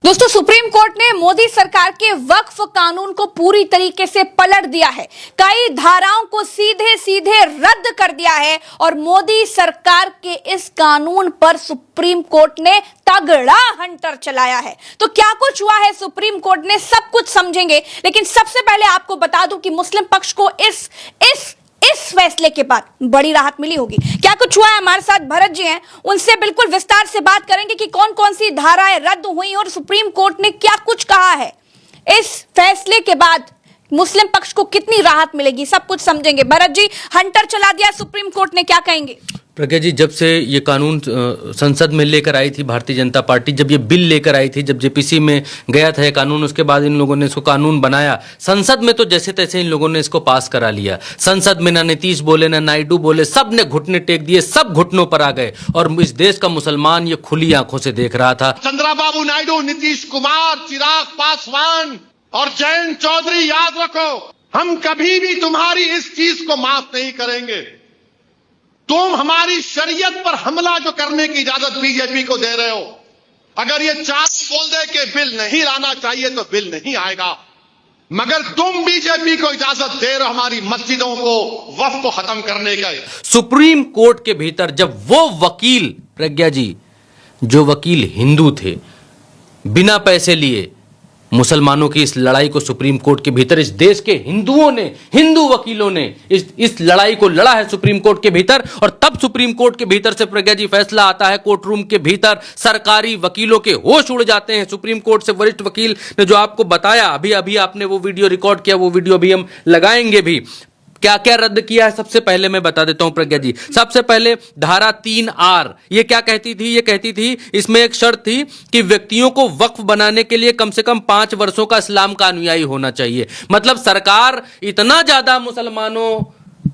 दोस्तों, supreme court ने मोदी सरकार के वक्फ कानून को पूरी तरीके से पलट दिया है। कई धाराओं को सीधे सीधे रद्द कर दिया है और मोदी सरकार के इस कानून पर सुप्रीम कोर्ट ने तगड़ा हंटर चलाया है। तो क्या कुछ हुआ है सुप्रीम कोर्ट ने, सब कुछ समझेंगे। लेकिन सबसे पहले आपको बता दूं कि मुस्लिम पक्ष को इस फैसले के बाद बड़ी राहत मिली होगी। क्या कुछ हुआ है, हमारे साथ भरत जी हैं, उनसे बिल्कुल विस्तार से बात करेंगे कि कौन कौन सी धाराएं रद्द हुई और सुप्रीम कोर्ट ने क्या कुछ कहा है। इस फैसले के बाद मुस्लिम पक्ष को कितनी राहत मिलेगी, सब कुछ समझेंगे। भरत जी, हंटर चला दिया सुप्रीम कोर्ट ने, क्या कहेंगे? प्रज्ञा जी, जब से ये कानून संसद में लेकर आई थी भारतीय जनता पार्टी, जब ये बिल लेकर आई थी, जब जेपीसी में गया था ये कानून, उसके बाद इन लोगों ने इसको कानून बनाया। संसद में तो जैसे तैसे इन लोगों ने इसको पास करा लिया। संसद में ना नीतीश बोले ना नायडू बोले, सब ने घुटने टेक दिए, सब घुटनों पर आ गए और इस देश का मुसलमान ये खुली आंखों से देख रहा था। चंद्रबाबू नायडू, नीतीश कुमार, चिराग पासवान और जयंत चौधरी, याद रखो, हम कभी भी तुम्हारी इस चीज को माफ नहीं करेंगे। तुम हमारी शरीयत पर हमला जो करने की इजाजत बीजेपी को दे रहे हो, अगर ये चार बोल दे कि बिल नहीं लाना चाहिए तो बिल नहीं आएगा, मगर तुम बीजेपी को इजाजत दे रहे हो हमारी मस्जिदों को, वक्फ को खत्म करने का। सुप्रीम कोर्ट के भीतर जब वो वकील, प्रज्ञा जी, जो वकील हिंदू थे, बिना पैसे लिए मुसलमानों की इस लड़ाई को सुप्रीम कोर्ट के भीतर इस देश के हिंदुओं ने, हिंदू वकीलों ने इस लड़ाई को लड़ा है सुप्रीम कोर्ट के भीतर। और तब सुप्रीम कोर्ट के भीतर से प्रज्ञा जी फैसला आता है, कोर्ट रूम के भीतर सरकारी वकीलों के होश उड़ जाते हैं। सुप्रीम कोर्ट से वरिष्ठ वकील ने जो आपको बताया, अभी अभी आपने वो वीडियो रिकॉर्ड किया, वो वीडियो अभी हम लगाएंगे भी। क्या क्या रद्द किया है सबसे पहले मैं बता देता हूं प्रज्ञा जी। सबसे पहले धारा 3R, ये क्या कहती थी? ये कहती थी, इसमें एक शर्त थी कि व्यक्तियों को वक्फ बनाने के लिए कम से कम 5 वर्षों का इस्लाम का अनुयायी होना चाहिए। मतलब सरकार इतना ज्यादा मुसलमानों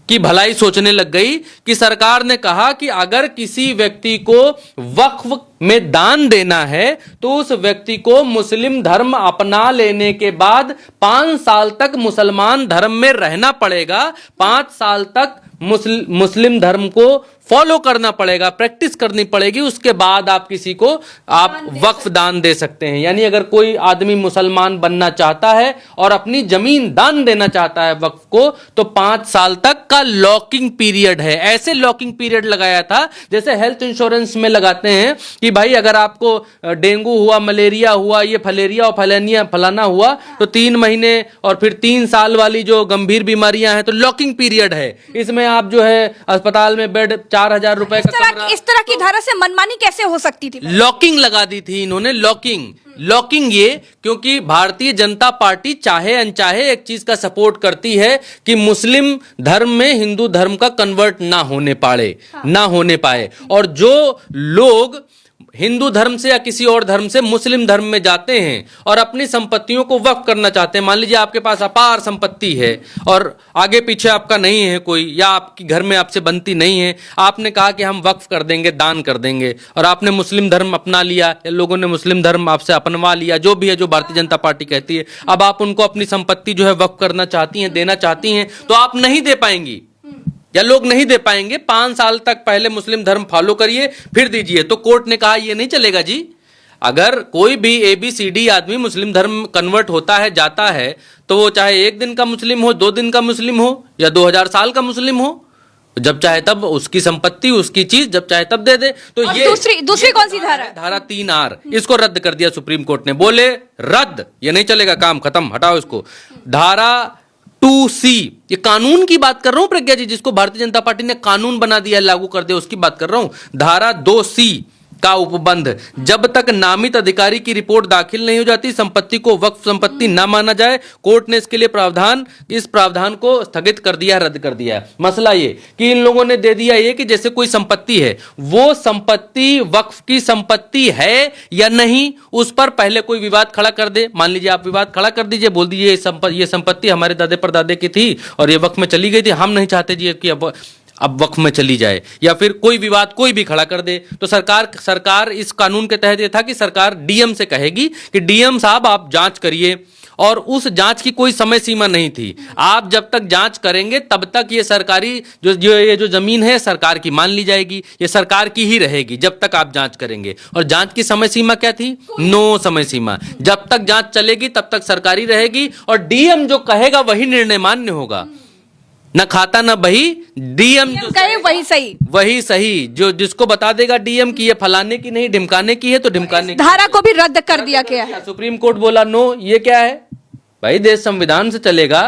की भलाई सोचने लग गई कि सरकार ने कहा कि अगर किसी व्यक्ति को वक्फ में दान देना है तो उस व्यक्ति को मुस्लिम धर्म अपना लेने के बाद 5 साल तक मुसलमान धर्म में रहना पड़ेगा। 5 साल तक मुस्लिम धर्म को फॉलो करना पड़ेगा, प्रैक्टिस करनी पड़ेगी, उसके बाद आप किसी को वक्फ दान दे सकते हैं। यानी अगर कोई आदमी मुसलमान बनना चाहता है और अपनी जमीन दान देना चाहता है वक्फ को, तो 5 साल तक का लॉकिंग पीरियड है। ऐसे लॉकिंग पीरियड लगाया था जैसे हेल्थ इंश्योरेंस में लगाते हैं कि भाई अगर आपको डेंगू हुआ, मलेरिया हुआ, ये फलेरिया और फलाना हुआ तो 3 महीने और फिर 3 साल वाली जो गंभीर बीमारियां हैं तो लॉकिंग पीरियड है। इसमें आप जो है अस्पताल में बेड 4,000 रुपए का इस तरह की धारा से मनमानी कैसे हो सकती थी? लॉकिंग लगा दी थी इन्होंने, लॉकिंग ये, क्योंकि भारतीय जनता पार्टी चाहे अनचाहे एक चीज का सपोर्ट करती है कि मुस्लिम धर्म में हिंदू धर्म का कन्वर्ट ना होने पाए। और जो लोग हिंदू धर्म से या किसी और धर्म से मुस्लिम धर्म में जाते हैं और अपनी संपत्तियों को वक्फ करना चाहते हैं, मान लीजिए आपके पास अपार संपत्ति है और आगे पीछे आपका नहीं है कोई, या आपकी घर में आपसे बनती नहीं है, आपने कहा कि हम वक्फ कर देंगे, दान कर देंगे, और आपने मुस्लिम धर्म अपना लिया या लोगों ने मुस्लिम धर्म आपसे अपनवा लिया, जो भी है, जो भारतीय जनता पार्टी कहती है, अब आप उनको अपनी संपत्ति जो है वक्फ करना चाहती हैं, देना चाहती हैं, तो आप नहीं दे पाएंगी या लोग नहीं दे पाएंगे। 5 साल तक पहले मुस्लिम धर्म फॉलो करिए फिर दीजिए। तो कोर्ट ने कहा ये नहीं चलेगा जी। अगर कोई भी ABCD आदमी मुस्लिम धर्म कन्वर्ट होता है, जाता है, तो वो चाहे 1 दिन का मुस्लिम हो, 2 दिन का मुस्लिम हो या 2000 साल का मुस्लिम हो, जब चाहे तब उसकी संपत्ति, उसकी चीज जब चाहे तब दे दे। तो ये दूसरी कौन सी धारा? धारा 3R, इसको रद्द कर दिया सुप्रीम कोर्ट ने। बोले रद्द, ये नहीं चलेगा, काम खत्म, हटाओ इसको। धारा 2C, ये कानून की बात कर रहा हूं प्रज्ञा जी, जिसको भारतीय जनता पार्टी ने कानून बना दिया, लागू कर दिया, उसकी बात कर रहा हूं। धारा 2C का उपबंध, जब तक नामित अधिकारी की रिपोर्ट दाखिल नहीं हो जाती संपत्ति को वक्फ संपत्ति ना माना जाए। कोर्ट ने इसके लिए इस प्रावधान को स्थगित कर दिया, रद्द कर दिया। मसला ये कि इन लोगों ने दे दिया ये कि जैसे कोई संपत्ति है, वो संपत्ति वक्फ की संपत्ति है या नहीं, उस पर पहले कोई विवाद खड़ा कर दे। मान लीजिए आप विवाद खड़ा कर दीजिए, बोल दीजिए ये संपत्ति हमारे दादे परदादे की थी और ये वक्फ में चली गई थी, हम नहीं चाहते जी कि अब वक्फ में चली जाए, या फिर कोई विवाद कोई भी खड़ा कर दे, तो सरकार इस कानून के तहत ये था कि सरकार DM से कहेगी कि DM साहब आप जांच करिए और उस जांच की कोई समय सीमा नहीं थी। आप जब तक जांच करेंगे तब तक ये सरकारी जो जमीन है सरकार की मान ली जाएगी, ये सरकार की ही रहेगी जब तक आप जांच करेंगे। और जांच की समय सीमा क्या थी? नो समय सीमा। जब तक जांच चलेगी तब तक सरकारी रहेगी और डीएम जो कहेगा वही निर्णय मान्य होगा, न खाता न बही। डीएम जो कहे वही सही। जो जिसको बता देगा डीएम की ये फलाने की नहीं ढिमकाने की है तो ढिमकाने की। धारा को भी रद्द कर दिया गया है। सुप्रीम कोर्ट बोला नो। ये क्या है भाई? देश संविधान से चलेगा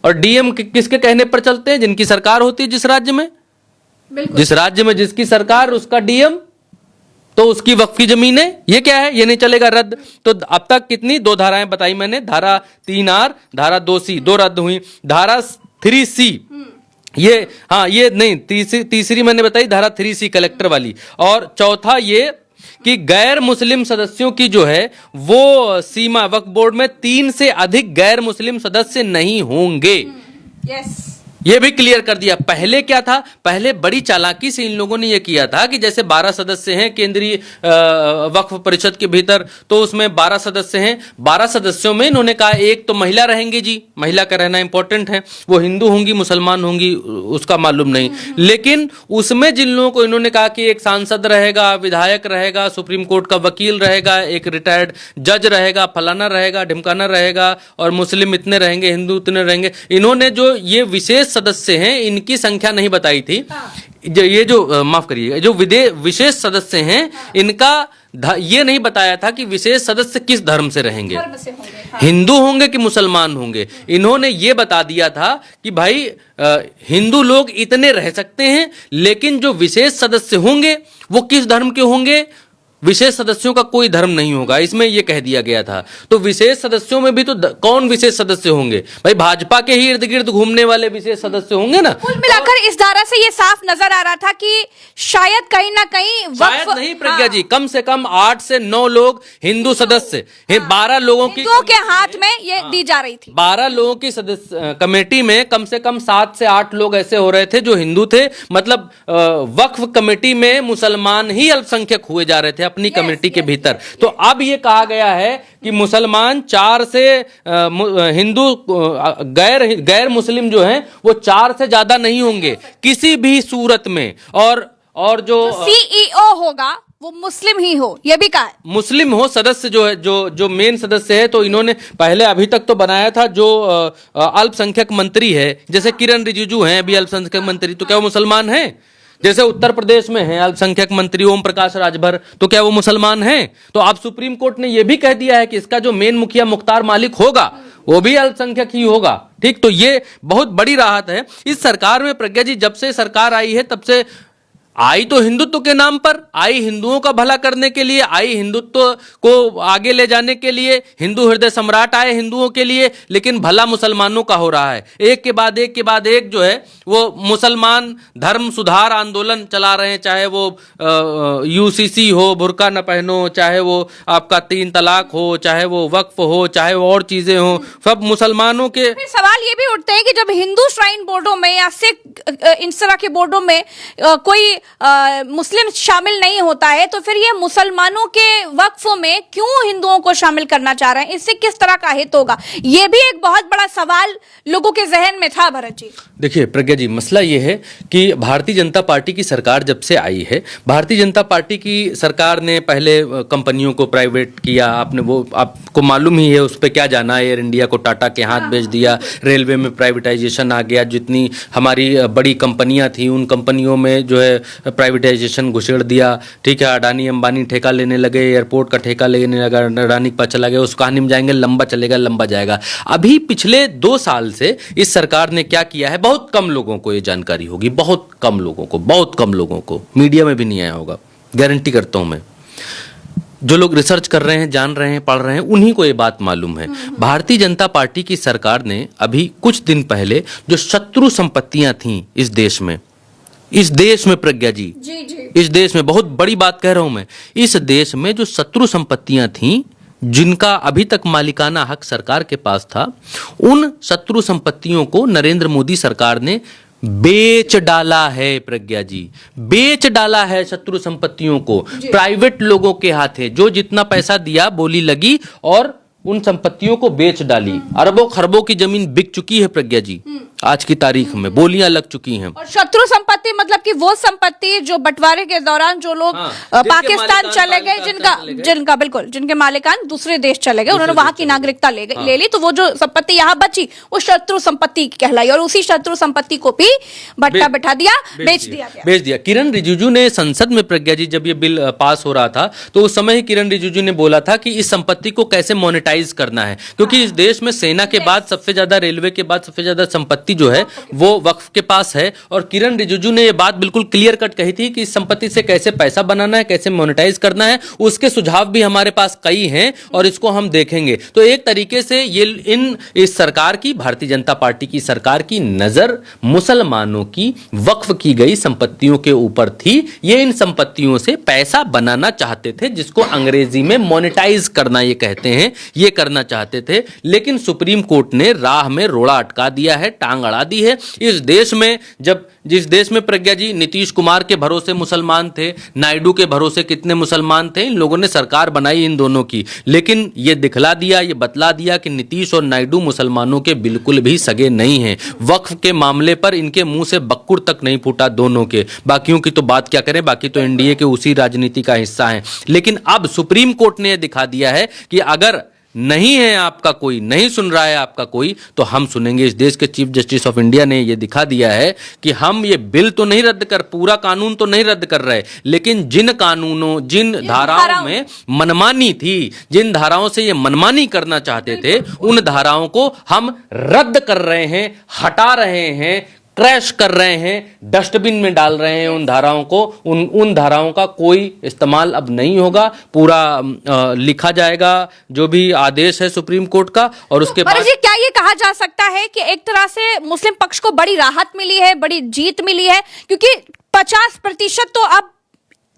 और डीएम किसके कहने पर चलते हैं? जिनकी सरकार होती है जिस राज्य में, जिस राज्य में जिसकी सरकार उसका डीएम, तो उसकी वक्फ की जमीन है। ये क्या है? ये नहीं चलेगा, रद्द। तो अब तक कितनी 2 धाराएं बताई मैंने, धारा 3R, धारा 2C, 2 रद्द हुई। धारा 3C ये, हाँ ये नहीं, तीसरी मैंने बताई धारा 3C कलेक्टर वाली। और चौथा ये कि गैर मुस्लिम सदस्यों की जो है वो सीमा, वक्फ बोर्ड में 3 से अधिक गैर मुस्लिम सदस्य नहीं होंगे। यस, ये भी क्लियर कर दिया। पहले क्या था? पहले बड़ी चालाकी से इन लोगों ने ये किया था कि जैसे 12 सदस्य हैं केंद्रीय वक्फ परिषद के भीतर, तो उसमें 12 सदस्य हैं। 12 सदस्यों में इन्होंने कहा एक तो महिला रहेंगी जी, महिला का रहना इंपॉर्टेंट है, वो हिंदू होंगी मुसलमान होंगी उसका मालूम नहीं, लेकिन उसमें जिन लोगों को इन्होंने कहा कि एक सांसद रहेगा, विधायक रहेगा, सुप्रीम कोर्ट का वकील रहेगा, एक रिटायर्ड जज रहेगा, फलाना रहेगा, ढिमकाना रहेगा, और मुस्लिम इतने रहेंगे, हिंदू इतने रहेंगे। इन्होंने जो ये विशेष सदस्य हैं इनकी संख्या नहीं बताई थी। ये जो माफ करिएगा, जो विशेष सदस्य हैं इनका ये नहीं बताया था कि विशेष सदस्य किस धर्म से रहेंगे, हिंदू होंगे कि मुसलमान होंगे। इन्होंने ये बता दिया था कि भाई हिंदू लोग इतने रह सकते हैं, लेकिन जो विशेष सदस्य होंगे वो किस धर्म के होंगे? विशेष सदस्यों का कोई धर्म नहीं होगा, इसमें यह कह दिया गया था। तो विशेष सदस्यों में भी तो कौन विशेष सदस्य होंगे? भाई भाजपा के ही इर्द गिर्द घूमने वाले विशेष सदस्य होंगे ना। कुल मिलाकर इस धारा से ये साफ नजर आ रहा था कि शायद कहीं ना कहीं शायद नहीं प्रज्ञा जी, कम से कम 8 से 9 लोग हिंदू सदस्य हैं। 12 लोगों की के हाथ में ये दी जा रही थी। 12 लोगों की सदस्य कमेटी में कम से कम 7 से 8 लोग ऐसे हो रहे थे जो हिंदू थे। मतलब वक्फ कमेटी में मुसलमान ही अल्पसंख्यक हुए जा रहे थे अपनी कमेटी के भीतर। तो अब ये कहा गया है कि मुसलमान 4 से हिंदू गैर मुस्लिम जो हैं वो 4 से ज्यादा नहीं होंगे किसी भी सूरत में। और जो सीईओ होगा वो मुस्लिम ही हो, ये भी कहा है। मुस्लिम हो सदस्य जो है, जो मेन सदस्य है। तो इन्होंने पहले अभी तक तो बनाया था जो अल्पसंख्यक मंत्री है, जैसे किरण रिजिजू हैं अभी अल्पसंख्यक मंत्री, तो क्या वो मुसलमान हैं? जैसे उत्तर प्रदेश में है अल्पसंख्यक मंत्री ओम प्रकाश राजभर, तो क्या वो मुसलमान हैं? तो अब सुप्रीम कोर्ट ने यह भी कह दिया है कि इसका जो मेन मुखिया मुख्तार मालिक होगा वो भी अल्पसंख्यक ही होगा। ठीक, तो ये बहुत बड़ी राहत है इस सरकार में। प्रज्ञा जी, जब से सरकार आई है तब से आई तो हिंदुत्व के नाम पर, आई हिंदुओं का भला करने के लिए, आई हिंदुत्व को आगे ले जाने के लिए, हिंदू हृदय सम्राट आए हिंदुओं के लिए, लेकिन भला मुसलमानों का हो रहा है। एक के बाद एक जो है वो मुसलमान धर्म सुधार आंदोलन चला रहे हैं, चाहे वो यूसीसी हो, बुर्का न पहनो, चाहे वो आपका 3 तलाक हो, चाहे वो वक्फ हो, चाहे वो और चीजें हो, सब मुसलमानों के। फिर सवाल ये भी उठते हैं कि जब हिंदू श्राइन बोर्डों में या सिख इस तरह के बोर्डों में कोई मुस्लिम शामिल नहीं होता है, तो फिर ये मुसलमानों के वक्फ में क्यों हिंदुओं को शामिल करना चाह रहे हैं? इससे किस तरह का हित होगा? ये भी एक बहुत बड़ा सवाल लोगों के जहन में था। भरत जी देखिए प्रज्ञा जी, मसला ये है कि भारतीय जनता पार्टी की सरकार जब से आई है, भारतीय जनता पार्टी की सरकार ने पहले कंपनियों को प्राइवेट किया। आपको मालूम ही है उस पर क्या जाना, एयर इंडिया को टाटा के हाथ बेच दिया, रेलवे में प्राइवेटाइजेशन आ गया, जितनी हमारी बड़ी कंपनियां थी उन कंपनियों में जो है प्राइवेटाइजेशन घुसेड़ दिया। ठीक है, अडानी अंबानी ठेका लेने लगे, एयरपोर्ट का ठेका लेने लगा, अडानी का चला गया। उस कहानी में जाएंगे, लंबा चलेगा, लंबा जाएगा। अभी पिछले 2 साल से इस सरकार ने क्या किया है, बहुत कम लोगों को ये जानकारी होगी, बहुत कम लोगों को मीडिया में भी नहीं आया होगा, गारंटी करता हूं मैं। जो लोग रिसर्च कर रहे हैं, जान रहे हैं, पढ़ रहे हैं, उन्हीं को ये बात मालूम है। भारतीय जनता पार्टी की सरकार ने अभी कुछ दिन पहले जो शत्रु संपत्तियां थीं इस देश में प्रज्ञा जी, इस देश में, बहुत बड़ी बात कह रहा हूं मैं, इस देश में जो शत्रु संपत्तियां थीं जिनका अभी तक मालिकाना हक सरकार के पास था, उन शत्रु संपत्तियों को नरेंद्र मोदी सरकार ने बेच डाला है। प्रज्ञा जी, बेच डाला है शत्रु संपत्तियों को प्राइवेट लोगों के हाथे। जो जितना पैसा दिया बोली लगी और उन संपत्तियों को बेच डाली। अरबों खरबों की जमीन बिक चुकी है प्रज्ञा जी, आज की तारीख में बोलियां लग चुकी हैं। और शत्रु संपत्ति मतलब कि वो संपत्ति जो बंटवारे के दौरान जो लोग पाकिस्तान चले गए, जिनका बिल्कुल जिनके मालिकान दूसरे देश चले गए, उन्होंने वहां की नागरिकता ले ली, तो वो जो संपत्ति यहाँ बची वो शत्रु संपत्ति कहलाई, और उसी शत्रु संपत्ति को भी भट्टा बैठा दिया, बेच दिया। किरण रिजिजू ने संसद में प्रज्ञा जी जब ये बिल पास हो रहा था तो उस समय ही किरण रिजिजू ने बोला था कि इस संपत्ति को कैसे मोनेटाइज करना है, क्योंकि इस देश में सेना के बाद सबसे ज्यादा, रेलवे के बाद सबसे ज्यादा संपत्ति जो है वो वक्फ के पास है। और किरण रिजिजू ने ये बात बिल्कुल क्लियर कट कही थी कि इस संपत्ति से कैसे पैसा बनाना है, कैसे मोनेटाइज करना है, उसके सुझाव भी हमारे पास कई हैं और इसको हम देखेंगे। तो एक तरीके से ये इस सरकार की, भारतीय जनता पार्टी की सरकार की नजर मुसलमानों की वक्फ की गई संपत्तियों के ऊपर थी। ये इन संपत्तियों से पैसा बनाना चाहते थे, जिसको अंग्रेजी में मोनेटाइज करना ये कहते हैं, ये करना चाहते थे। लेकिन सुप्रीम कोर्ट ने राह में रोड़ा अटका दिया है, टांग अड़ा दी है। इस देश में जिस देश में प्रज्ञा जी नीतीश कुमार के भरोसे मुसलमान थे, नायडू के भरोसे कितने मुसलमान थे, इन लोगों ने सरकार बनाई इन दोनों की, लेकिन ये दिखला दिया, ये बतला दिया कि नीतीश और नायडू मुसलमानों के बिल्कुल भी सगे नहीं हैं। वक्फ के मामले पर इनके मुंह से बक्कुर तक नहीं फूटा दोनों के। बाकियों की तो बात क्या करें, बाकी तो एनडीए के उसी राजनीति का हिस्सा हैं। लेकिन अब सुप्रीम कोर्ट ने दिखा दिया है कि अगर नहीं है आपका कोई, नहीं सुन रहा है आपका कोई, तो हम सुनेंगे। इस देश के चीफ जस्टिस ऑफ इंडिया ने यह दिखा दिया है कि हम ये बिल तो नहीं रद्द कर, पूरा कानून तो नहीं रद्द कर रहे, लेकिन जिन कानूनों, जिन धाराओं में मनमानी थी, जिन धाराओं से ये मनमानी करना चाहते थे, उन धाराओं को हम रद्द कर रहे हैं, हटा रहे हैं, क्रैश कर रहे हैं, डस्टबिन में डाल रहे हैं उन धाराओं को। उन धाराओं का कोई इस्तेमाल अब नहीं होगा। पूरा लिखा जाएगा जो भी आदेश है सुप्रीम कोर्ट का, और उसके बाद जी क्या ये कहा जा सकता है कि एक तरह से मुस्लिम पक्ष को बड़ी राहत मिली है, बड़ी जीत मिली है, क्योंकि 50% तो अब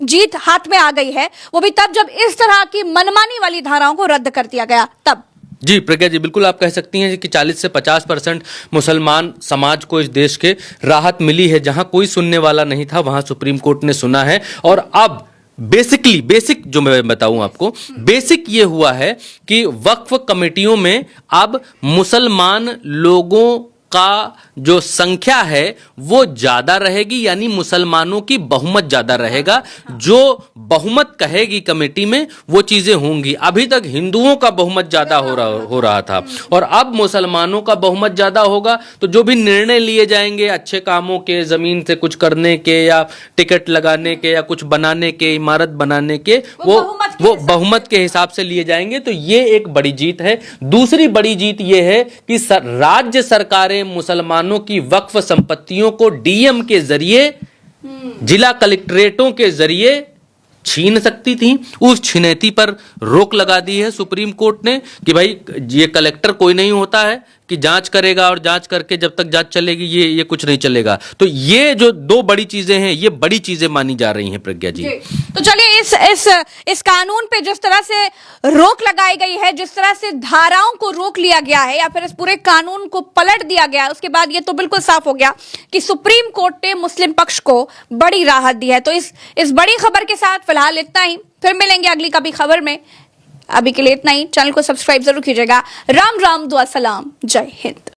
जीत हाथ में आ गई है, वो भी तब जब इस तरह की मनमानी वाली धाराओं को रद्द कर दिया गया तब। जी प्रज्ञा जी, बिल्कुल आप कह सकती हैं कि 40 से 50% मुसलमान समाज को इस देश के राहत मिली है। जहां कोई सुनने वाला नहीं था, वहां सुप्रीम कोर्ट ने सुना है। और अब बेसिक जो मैं बताऊं आपको, बेसिक ये हुआ है कि वक्फ कमेटियों में अब मुसलमान लोगों का जो संख्या है वो ज्यादा रहेगी, यानी मुसलमानों की बहुमत ज्यादा रहेगा। जो बहुमत कहेगी कमेटी में वो चीजें होंगी। अभी तक हिंदुओं का बहुमत ज्यादा हो रहा था, और अब मुसलमानों का बहुमत ज्यादा होगा। तो जो भी निर्णय लिए जाएंगे अच्छे कामों के, जमीन से कुछ करने के, या टिकट लगाने के, या कुछ बनाने के, इमारत बनाने के, वो बहुमत के हिसाब से लिए जाएंगे। तो ये एक बड़ी जीत है। दूसरी बड़ी जीत ये है कि राज्य सरकारें मुसलमानों की वक्फ संपत्तियों को डीएम के जरिए, जिला कलेक्ट्रेटों के जरिए छीन सकती थी। उस छिनैती पर रोक लगा दी है सुप्रीम कोर्ट ने कि भाई ये कलेक्टर कोई नहीं होता है कि जांच करेगा, और जांच करके जब तक जांच चलेगी ये कुछ नहीं चलेगा। तो ये जो दो बड़ी चीजें हैं, ये बड़ी चीजें मानी जा रही हैं प्रज्ञा जी। तो चलिए इस कानून पे जिस तरह से रोक लगाई गई है, जिस तरह से धाराओं को रोक लिया गया है, या फिर इस पूरे कानून को पलट दिया गया, उसके बाद ये तो बिल्कुल साफ हो गया कि सुप्रीम कोर्ट ने मुस्लिम पक्ष को बड़ी राहत दी है। तो इस बड़ी खबर के साथ फिलहाल इतना ही, फिर मिलेंगे अगली कभी खबर में। अभी के लिए इतना ही। चैनल को सब्सक्राइब जरूर कीजिएगा। राम राम, दुआ सलाम, जय हिंद।